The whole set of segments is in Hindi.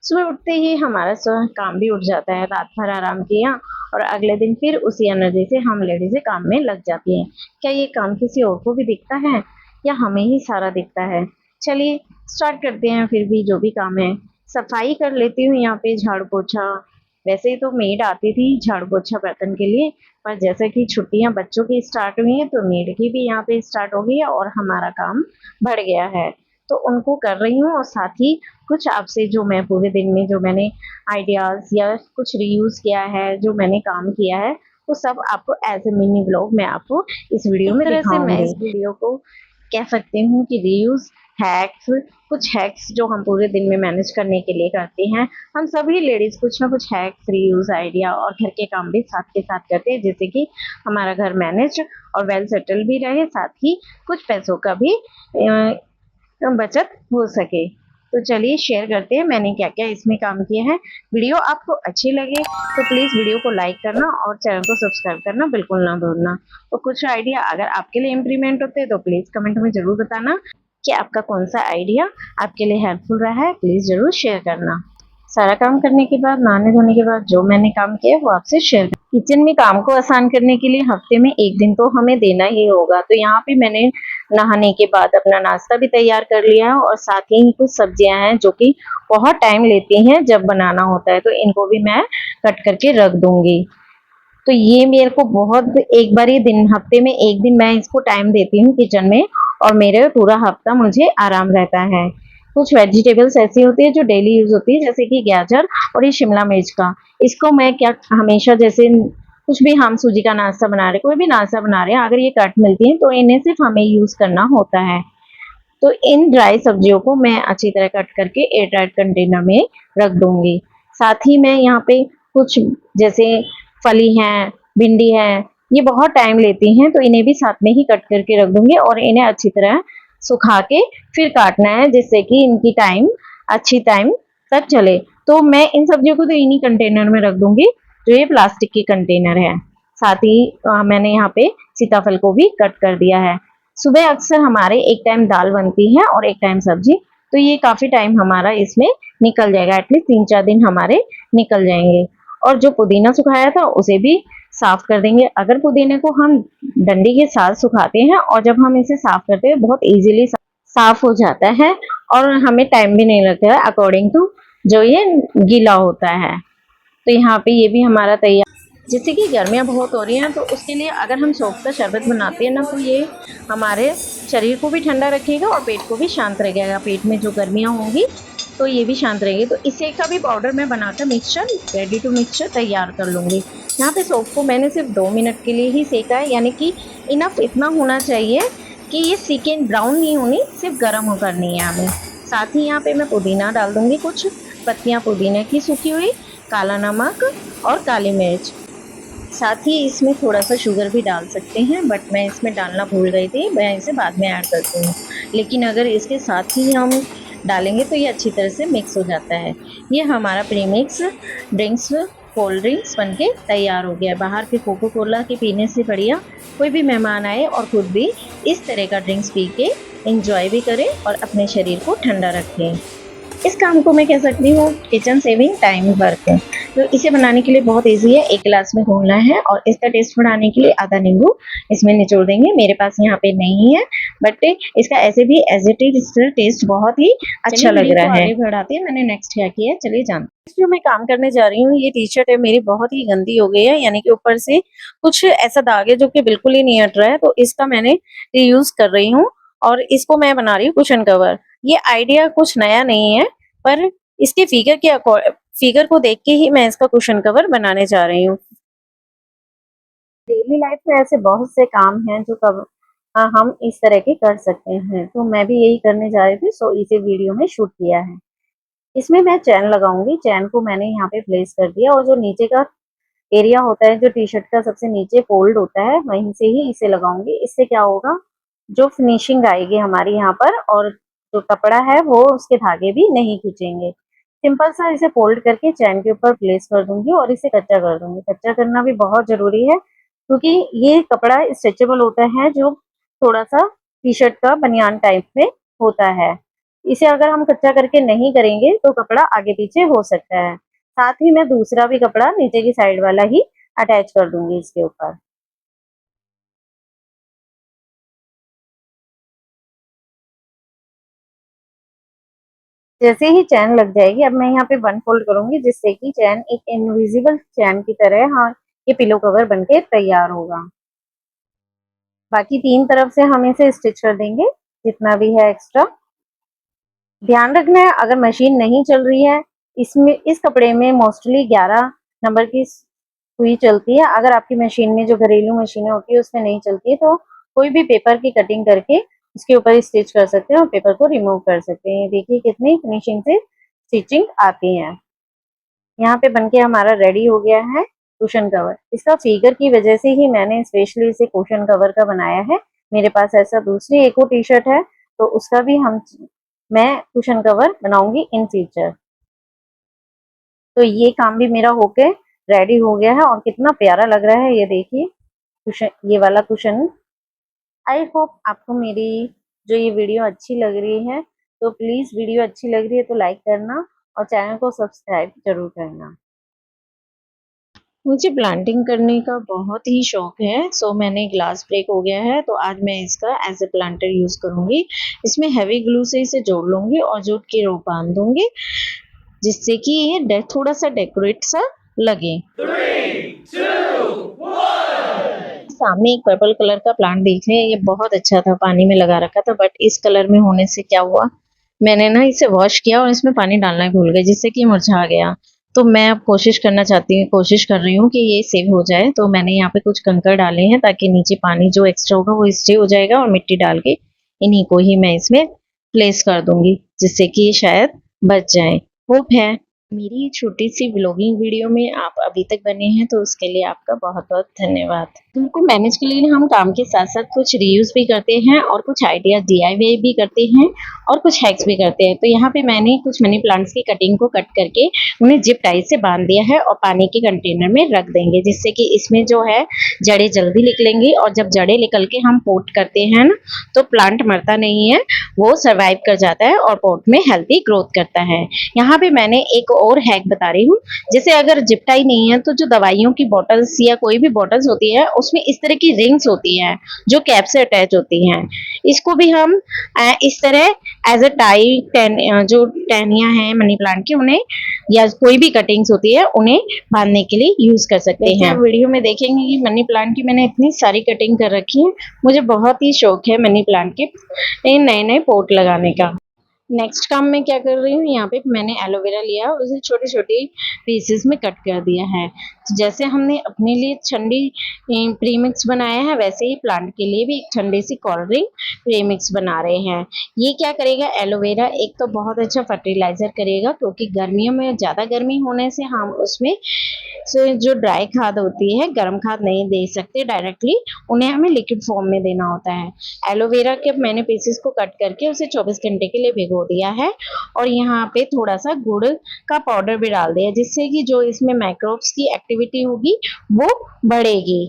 सुबह उठते ही हमारा काम भी उठ जाता है, रात भर आराम किया और अगले दिन फिर उसी एनर्जी से हम लेडीज़ें काम में लग जाती हैं। क्या ये काम किसी और को भी दिखता है या हमें ही सारा दिखता है? चलिए स्टार्ट करते हैं फिर भी जो भी काम है। सफाई कर लेती हूँ यहाँ पे झाड़ू पोछा। वैसे ही तो मेड आती थी झाड़ू पोछा बर्तन के लिए, पर जैसे कि छुट्टियाँ बच्चों की स्टार्ट हुई हैं तो मेड की भी यहाँ पे स्टार्ट हो गई है और हमारा काम बढ़ गया है। तो उनको कर रही हूँ और साथ ही कुछ आपसे जो मैं पूरे दिन में जो मैंने आइडियाज़ या कुछ रीयूज़ किया है, जो मैंने काम किया है, वो सब आपको एज़ अ मिनी व्लॉग मैं आपको इस वीडियो में दिखाऊँगी। एक तरह से मैं इस वीडियो को कह सकती हूँ कि रीयूज़, हैक्स, कुछ हैक्स जो हम पूरे दिन में मैनेज करने के लिए करते हैं। हम सभी लेडीज़ कुछ ना कुछ हैक्स, रीयूज़, आइडिया और घर के काम भी साथ के साथ करते हैं, जिससे कि हमारा घर मैनेज और वेल सेटल भी रहे, साथ ही कुछ पैसों का भी बचत हो सके। तो चलिए शेयर करते हैं मैंने क्या-क्या इसमें काम किया है। वीडियो आपको अच्छी लगे तो प्लीज़ वीडियो को लाइक करना और चैनल को सब्सक्राइब करना बिल्कुल ना भूलना। तो कुछ आइडिया अगर आपके लिए इम्प्लीमेंट होते हैं तो प्लीज़ कमेंट में ज़रूर बताना कि आपका कौन-सा आइडिया आपके लिए हेल्पफुल रहा है, प्लीज़ ज़रूर शेयर करना। सारा काम करने के बाद, नहाने धोने के बाद जो मैंने काम किया वो आपसे शेयर किचन में काम को आसान करने के लिए हफ्ते में 1 दिन तो हमें देना ही होगा। तो यहाँ पे मैंने नहाने के बाद अपना नाश्ता भी तैयार कर लिया है और साथ ही कुछ सब्जियां हैं जो कि बहुत टाइम लेती हैं जब बनाना होता है, तो इनको भी मैं कट करके रख दूंगी। तो ये मेरे को बहुत एक बार ही दिन, हफ्ते में 1 दिन मैं इसको टाइम देती हूँ किचन में और मेरे पूरा हफ्ता मुझे आराम रहता है। कुछ वेजिटेबल्स ऐसी होती है जो डेली यूज होती है, जैसे कि गाजर और ये शिमला मिर्च का, इसको मैं क्या हमेशा जैसे कुछ भी हम सूजी का नाश्ता बना रहे, कोई भी नाश्ता बना रहे हैं, अगर ये कट मिलती है तो इन्हें सिर्फ हमें यूज करना होता है। तो इन ड्राई सब्जियों को मैं अच्छी तरह कट करके एयर टाइट कंटेनर में रख दूंगी। साथ ही मैं यहाँ पे कुछ जैसे फली हैं, भिंडी है, ये बहुत टाइम लेती हैं तो इन्हें भी साथ में ही कट करके रख दूंगी और इन्हें अच्छी तरह सुखा के फिर काटना है, जिससे कि इनकी अच्छी टाइम तक चले। तो मैं इन सब्जियों को तो इन्हीं कंटेनर में रख दूंगी जो ये प्लास्टिक के कंटेनर है। साथ ही मैंने यहाँ पे सीताफल को भी कट कर दिया है। सुबह अक्सर हमारे एक टाइम दाल बनती है और एक टाइम सब्जी, तो ये काफी टाइम हमारा इसमें निकल जाएगा, एटलीस्ट 3-4 दिन हमारे निकल जाएंगे। और जो पुदीना सुखाया था उसे भी साफ कर देंगे। अगर पुदीने को हम डंडी के साथ सुखाते हैं और जब हम इसे साफ करते हैं बहुत इजीली साफ हो जाता है और हमें टाइम भी नहीं लगता है अकॉर्डिंग टू जो ये गीला होता है। तो यहाँ पे ये भी हमारा तैयार। जैसे कि गर्मियाँ बहुत हो रही हैं तो उसके लिए अगर हम सौंफ का शरबत बनाते हैं ना, तो ये हमारे शरीर को भी ठंडा रखेगा और पेट को भी शांत रखेगा। पेट में जो गर्मियाँ होंगी तो ये भी शांत रहेगी। तो इसे का भी पाउडर मैं बनाकर मिक्सचर रेडी टू मिक्सचर तैयार कर लूँगी। यहाँ पे सौंफ को मैंने सिर्फ 2 मिनट के लिए ही सेका है, यानी कि इनफ इतना होना चाहिए कि ये सीके ब्राउन नहीं होनी, सिर्फ गर्म करनी है हमें। साथ ही यहाँ पे मैं पुदीना डाल दूँगी, कुछ पत्तियाँ पुदीने की सूखी हुई, काला नमक और काली मिर्च। साथ ही इसमें थोड़ा सा शुगर भी डाल सकते हैं, बट मैं इसमें डालना भूल गई थी, मैं इसे बाद में ऐड करती हूँ। लेकिन अगर इसके साथ ही हम डालेंगे तो ये अच्छी तरह से मिक्स हो जाता है। ये हमारा प्रीमिक्स ड्रिंक्स, कोल्ड ड्रिंक्स बनके तैयार हो गया है। बाहर के कोको कोला के पीने से बढ़िया कोई भी मेहमान आए और खुद भी इस तरह का ड्रिंक्स पी के इंजॉय भी करें और अपने शरीर को ठंडा रखें। इस काम को मैं कह सकती हूँ किचन सेविंग टाइम वर्क है। तो इसे बनाने के लिए बहुत इजी है। 1 गिलास में घोलना है और इसका टेस्ट बढ़ाने के लिए आधा नींबू इसमें निचोड़ देंगे। मेरे पास यहाँ पे नहीं है, बट इसका ऐसे भी एज इट इज टेस्ट बहुत ही अच्छा लग रहा है। आगे बढ़ाते हैं मैंने नेक्स्ट क्या किया है, चलिए जानते हैं। जो मैं काम करने जा रही हूँ, ये टी शर्ट है मेरी बहुत ही गंदी हो गई है, यानी कि ऊपर से कुछ ऐसा दाग है जो कि बिल्कुल ही नहीं हट रहा है। तो इसका मैंने रीयूज कर रही हूँ और इसको मैं बना रही हूँ कुशन कवर। ये आइडिया कुछ नया नहीं है, पर इसके फिगर को देख के ही मैं इसका कुशन कवर बनाने जा रही हूँ। डेली लाइफ में ऐसे बहुत से काम हैं जो हम इस तरह के कर सकते हैं, तो मैं भी यही करने जा रही थी, सो इसे वीडियो में शूट किया है। इसमें मैं चैन लगाऊंगी। चैन को मैंने यहाँ पे प्लेस कर दिया और जो नीचे का एरिया होता है, जो टी शर्ट का सबसे नीचे फोल्ड होता है, वहीं से ही इसे लगाऊंगी। इससे क्या होगा, जो फिनिशिंग आएगी हमारी यहाँ पर, और जो कपड़ा है वो उसके धागे भी नहीं खींचेंगे। सिंपल सा इसे फोल्ड करके चैन के ऊपर प्लेस कर दूंगी और इसे कच्चा कर दूंगी। कच्चा करना भी बहुत जरूरी है क्योंकि ये कपड़ा स्ट्रेचेबल होता है, जो थोड़ा सा टी शर्ट का बनियान टाइप में होता है। इसे अगर हम कच्चा करके नहीं करेंगे तो कपड़ा आगे पीछे हो सकता है। साथ ही मैं दूसरा भी कपड़ा नीचे की साइड वाला ही अटैच कर दूंगी इसके ऊपर। जैसे ही चैन लग जाएगी, अब मैं यहाँ पे 1 फोल्ड करूंगी जिससे कि चैन एक इनविजिबल चैन की तरह, हाँ, ये पिलो कवर बनके तैयार होगा। बाकी 3 तरफ से हम इसे स्टिच कर देंगे जितना भी है एक्स्ट्रा। ध्यान रखना है, अगर मशीन नहीं चल रही है, इसमें इस कपड़े में मोस्टली 11 नंबर की सुई चलती है। अगर आपकी मशीन में, जो घरेलू मशीनें होती है, उसमें नहीं चलती है तो कोई भी पेपर की कटिंग करके उसके ऊपर स्टिच कर सकते हैं और पेपर को रिमूव कर सकते हैं। देखिए कितनी फिनिशिंग से स्टिचिंग आती है। यहाँ पे बनके हमारा रेडी हो गया है कुशन कवर। इसका फिगर की वजह से ही मैंने स्पेशली इसे कुशन कवर का बनाया है। मेरे पास ऐसा दूसरी एक और टी शर्ट है तो उसका भी मैं कुशन कवर बनाऊंगी इन फ्यूचर। तो ये काम भी मेरा होके रेडी हो गया है और कितना प्यारा लग रहा है, ये देखिए कुशन, ये वाला कुशन। आई होप आपको मेरी जो ये वीडियो अच्छी लग रही है, तो प्लीज वीडियो अच्छी लग रही है तो लाइक करना और चैनल को सब्सक्राइब जरूर करना। मुझे प्लांटिंग करने का बहुत ही शौक है, सो मैंने ग्लास ब्रेक हो गया है तो आज मैं इसका एज ए प्लांटर यूज करूंगी। इसमें हैवी ग्लू से इसे जोड़ लूंगी और जोड़ के रो बांध दूंगी जिससे कि ये थोड़ा सा डेकोरेट सा लगे। 3, 2, 1। सामने एक पर्पल कलर का प्लांट देख रहे हैं, ये बहुत अच्छा था, पानी में लगा रखा था, बट इस कलर में होने से क्या हुआ, मैंने ना इसे वॉश किया और इसमें पानी डालना भूल गई जिससे कि मुरझा गया। तो मैं अब कोशिश कर रही हूँ कि ये सेव हो जाए। तो मैंने यहाँ पे कुछ कंकड़ डाले हैं ताकि नीचे पानी जो एक्स्ट्रा होगा वो स्टे हो जाएगा और मिट्टी डाल के इन्हीं को ही मैं इसमें प्लेस कर दूंगी जिससे कि ये शायद बच जाए। होप है मेरी छोटी सी व्लॉगिंग वीडियो में आप अभी तक बने हैं तो उसके लिए आपका बहुत बहुत धन्यवाद। घर को मैनेज के लिए हम काम के साथ साथ कुछ रीयूज भी करते हैं और कुछ आइडिया DIY भी करते हैं और कुछ हैक्स भी करते हैं। तो यहाँ पे मैंने कुछ मनी प्लांट्स की कटिंग को कट करके उन्हें जिप टाई से बांध दिया है और पानी के कंटेनर में रख देंगे जिससे कि इसमें जो है जड़ें जल्दी निकलेंगी और जब जड़ें निकल के हम पोट करते हैं ना तो प्लांट मरता नहीं है, वो सर्वाइव कर जाता है और पोट में हेल्थी ग्रोथ करता है। यहाँ पे मैंने एक और हैक बता रही हूँ, जैसे अगर जिप टाई नहीं है तो जो दवाइयों की बॉटल्स या कोई भी बॉटल्स होती है उसमें इस तरह की रिंग्स होती हैं जो कैप से अटैच होती हैं। इसको भी हम इस तरह एज अ टाई जो टहनियां हैं मनी प्लांट की उन्हें या कोई भी कटिंग्स होती है उन्हें बांधने के लिए यूज कर सकते हैं। वीडियो में देखेंगे कि मनी प्लांट की मैंने इतनी सारी कटिंग कर रखी है। मुझे बहुत ही शौक है मनी प्लांट के नए नए पोट लगाने का। नेक्स्ट काम मैं क्या कर रही हूँ, यहाँ पे मैंने एलोवेरा लिया और उसे छोटे छोटे पीसेस में कट कर दिया है। तो जैसे हमने अपने लिए ठंडी प्रीमिक्स बनाया है वैसे ही प्लांट के लिए भी एक ठंडी सी कोल्ड ड्रिंक प्रीमिक्स बना रहे हैं। ये क्या करेगा, एलोवेरा एक तो बहुत अच्छा फर्टिलाइजर करेगा क्योंकि गर्मियों में ज़्यादा गर्मी होने से हम उसमें जो ड्राई खाद होती है, गर्म खाद नहीं दे सकते डायरेक्टली, उन्हें हमें लिक्विड फॉर्म में देना होता है। एलोवेरा के मैंने पीसेस को कट करके उसे 24 घंटे के लिए भिगो दिया है और यहाँ पे थोड़ा सा गुड़ का पाउडर भी डाल दिया जिससे कि जो इसमें माइक्रोब्स की एक्टिविटी होगी वो बढ़ेगी।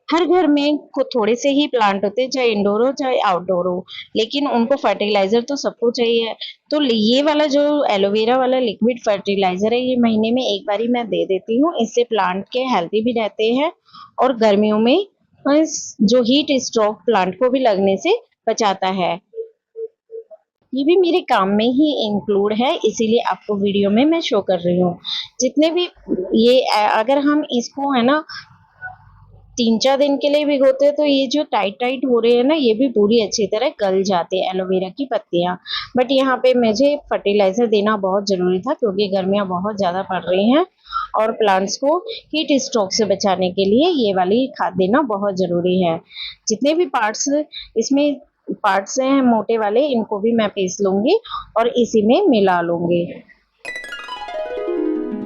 हर घर में थोड़े से ही प्लांट होते हैं, चाहे इंडोर हो चाहे आउटडोर हो, लेकिन उनको फर्टिलाइजर तो सबको चाहिए। तो ये वाला जो एलोवेरा वाला लिक्विड फर्टिलाइजर है ये महीने में एक बार ही मैं दे देती हूँ। इससे प्लांट के हेल्थी भी रहते हैं और गर्मियों में जो हीट स्ट्रोक प्लांट को भी लगने से बचाता है। ये भी मेरे काम में ही इंक्लूड है इसीलिए आपको वीडियो में मैं शो कर रही हूँ। जितने भी ये अगर हम इसको है ना 3-4 दिन के लिए भिगोते हैं तो ये जो टाइट टाइट हो रहे हैं ना ये भी पूरी अच्छी तरह गल जाते हैं एलोवेरा की पत्तियां। बट यहाँ पे मुझे फर्टिलाइजर देना बहुत जरूरी था क्योंकि गर्मियां बहुत ज़्यादा पड़ रही हैं और प्लांट्स को हीट स्ट्रोक से बचाने के लिए ये वाली खाद देना बहुत ज़रूरी है। जितने भी इसमें पार्ट्स हैं मोटे वाले इनको भी मैं पीस लूँगी और इसी में मिला लूँगी।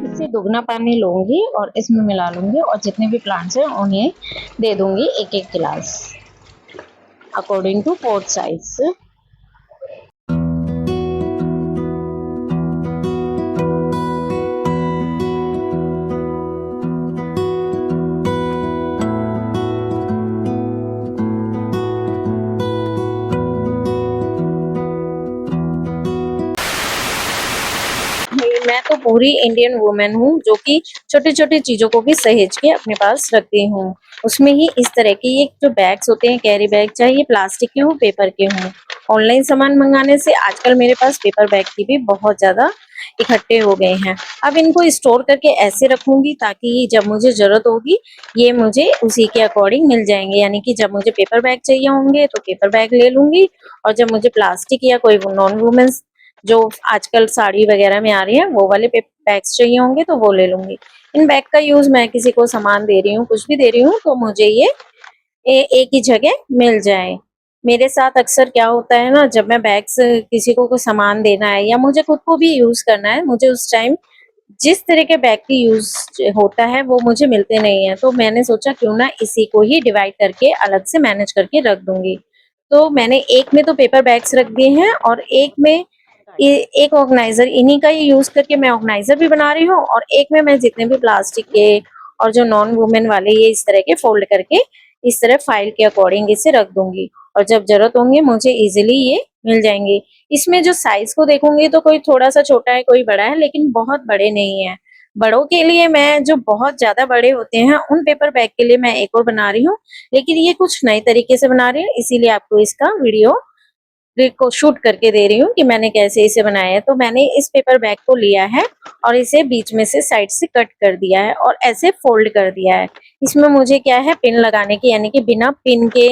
इससे दुगना पानी लूँगी और इसमें मिला लूँगी और जितने भी प्लांट्स हैं उन्हें दे दूँगी एक एक गिलास अकॉर्डिंग टू पोट साइज। मैं तो पूरी इंडियन वुमेन हूँ जो कि छोटी-छोटी चीज़ों को भी सहेज के अपने पास रखती हूँ। उसमें ही इस तरह के ये जो बैग्स होते हैं कैरी बैग, चाहे ये प्लास्टिक के हों, पेपर के हों। ऑनलाइन सामान मंगाने से आजकल मेरे पास पेपर बैग की भी बहुत ज़्यादा इकट्ठे हो गए हैं। अब इनको स्टोर करके ऐसे रखूँगी ताकि जब मुझे ज़रूरत होगी, ये मुझे उसी के अकॉर्डिंग मिल जाएँगे। यानी कि जब मुझे पेपर बैग चाहिए होंगे तो पेपर बैग ले लूँगी, और जब मुझे प्लास्टिक या कोई नॉन वुमेन्स जो आजकल साड़ी वगैरह में आ रही है वो वाले बैग्स चाहिए होंगे तो वो ले लूंगी। इन बैग का यूज मैं किसी को सामान दे रही हूँ, कुछ भी दे रही हूँ, तो मुझे ये एक ही जगह मिल जाए। मेरे साथ अक्सर क्या होता है ना, जब मैं बैग्स किसी को कुछ सामान देना है या मुझे खुद को भी यूज करना है, मुझे उस टाइम जिस तरह के बैग की यूज होता है वो मुझे मिलते नहीं है, तो मैंने सोचा क्यों ना इसी को ही डिवाइड करके अलग से मैनेज करके रख दूंगी। तो मैंने एक में तो पेपर बैग्स रख दिए हैं और एक में एक ऑर्गेनाइजर, इन्हीं का ही यूज करके मैं ऑर्गेनाइजर भी बना रही हूँ, और एक में मैं जितने भी प्लास्टिक के और जो नॉन वुमेन वाले ये इस तरह के फोल्ड करके इस तरह फाइल के अकॉर्डिंग इसे रख दूंगी, और जब जरूरत होंगे मुझे इजीली ये मिल जाएंगे। इसमें जो साइज को देखूंगी तो कोई थोड़ा सा छोटा है, कोई बड़ा है, लेकिन बहुत बड़े नहीं है। बड़ों के लिए मैं जो बहुत ज्यादा बड़े होते हैं उन पेपर बैग के लिए मैं एक और बना रही हूँ, लेकिन ये कुछ नए तरीके से बना रही हूँ, इसीलिए आपको इसका वीडियो को शूट करके दे रही हूँ कि मैंने कैसे इसे बनाया है। तो मैंने इस पेपर बैग को लिया है और इसे बीच में से साइड से कट कर दिया है और ऐसे फोल्ड कर दिया है। इसमें मुझे क्या है, पिन लगाने की, यानी कि बिना पिन के,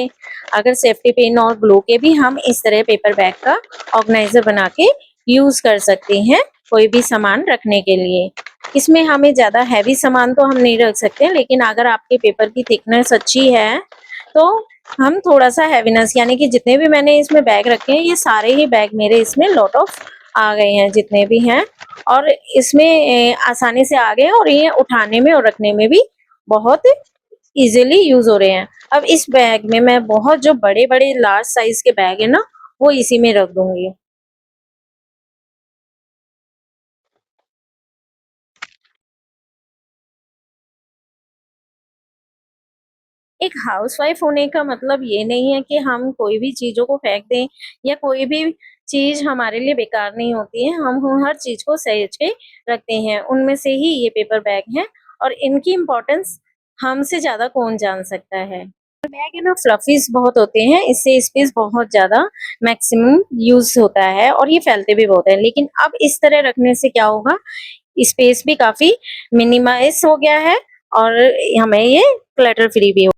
अगर सेफ्टी पिन और ग्लू के भी हम इस तरह पेपर बैग का ऑर्गेनाइजर बना के यूज कर सकते हैं कोई भी सामान रखने के लिए। इसमें हमें ज्यादा हैवी सामान तो हम नहीं रख सकते, लेकिन अगर आपके पेपर की थिकनेस अच्छी है तो हम थोड़ा सा हैवीनेस, यानी कि जितने भी मैंने इसमें बैग रखे हैं ये सारे ही बैग मेरे इसमें लॉट ऑफ आ गए हैं जितने भी हैं, और इसमें आसानी से आ गए हैं, और ये उठाने में और रखने में भी बहुत इजीली यूज हो रहे हैं। अब इस बैग में मैं बहुत जो बड़े बड़े लार्ज साइज के बैग है ना वो इसी में रख दूंगी। एक हाउसवाइफ होने का मतलब ये नहीं है कि हम कोई भी चीजों को फेंक दें, या कोई भी चीज हमारे लिए बेकार नहीं होती है। हम हर चीज को सहेज के रखते हैं, उनमें से ही ये पेपर बैग हैं, और इनकी इम्पोर्टेंस हमसे ज्यादा कौन जान सकता है। बैग है ना, फ्लफीज बहुत होते हैं, इससे स्पेस बहुत ज्यादा मैक्सिमम यूज होता है और ये फैलते भी बहुत है, लेकिन अब इस तरह रखने से क्या होगा, स्पेस भी काफी मिनिमाइज हो गया है और हमें ये क्लटर फ्री भी हो